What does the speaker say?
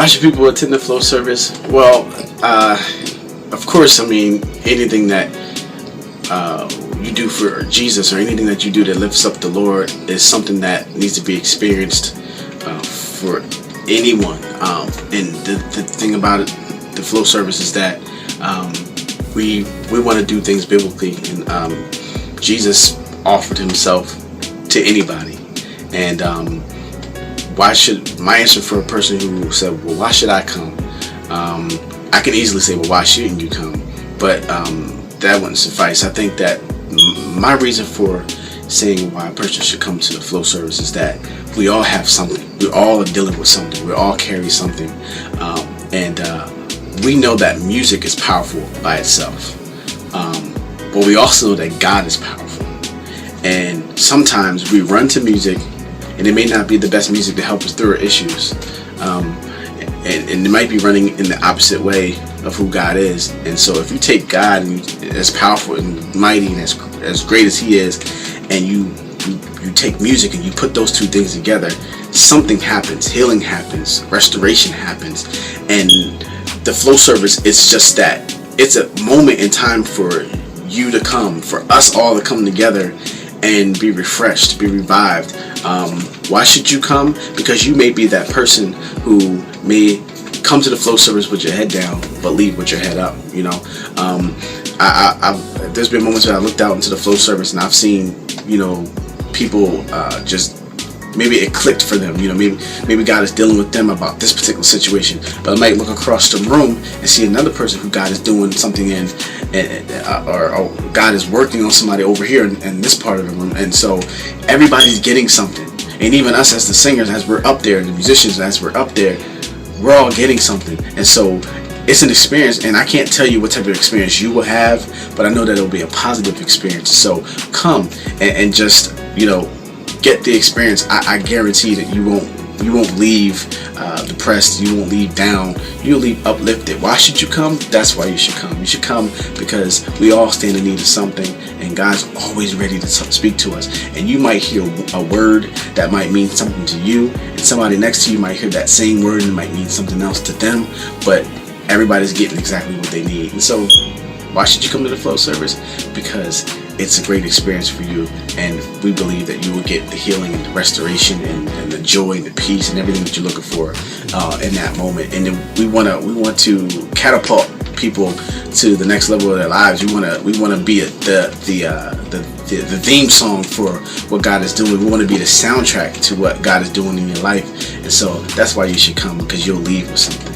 Why should people attend the flow service? Well, of course, I mean, anything that you do for Jesus or anything that you do that lifts up the Lord is something that needs to be experienced for anyone. And the thing about it, the flow service is that we want to do things biblically, and Jesus offered himself to anybody. And why should my answer for a person who said, well, why should I come? I can easily say, well, why shouldn't you come? But that wouldn't suffice. I think that my reason for saying why a person should come to the flow service is that we all have something. We all are dealing with something. We all carry something. And we know that music is powerful by itself. But we also know that God is powerful. And sometimes we run to music, and it may not be the best music to help us through our issues. And it might be running in the opposite way of who God is. And so if you take God, and as powerful and mighty and as great as he is, and you take music and you put those two things together, something happens. Healing happens. Restoration happens. And the flow service is just that. It's a moment in time for you to come, for us all to come together and be refreshed, be revived. Why should you come? Because you may be that person who may come to the flow service with your head down, but leave with your head up. You know, there's been moments where I looked out into the flow service and I've seen, you know, people just maybe it clicked for them. You know, maybe God is dealing with them about this particular situation, but I might look across the room and see another person who God is doing something in, or God is working on somebody over here in this part of the room, and so everybody's getting something. And even us as the singers, as we're up there, the musicians as we're up there, we're all getting something. And so it's an experience, and I can't tell you what type of experience you will have, but I know that it'll be a positive experience. So come and just, you know, get the experience. I guarantee that you won't leave depressed. You won't leave down. You'll leave uplifted. Why should you come? That's why you should come. You should come because we all stand in need of something, and God's always ready to speak to us. And you might hear a word that might mean something to you, and somebody next to you might hear that same word and it might mean something else to them, but everybody's getting exactly what they need. And so why should you come to the flow service? Because it's a great experience for you, and we believe that you will get the healing and the restoration and the joy and the peace and everything that you're looking for in that moment. And then we want to catapult people to the next level of their lives. We want to be the theme song for what God is doing. We want to be the soundtrack to what God is doing in your life. And so that's why you should come, because you'll leave with something.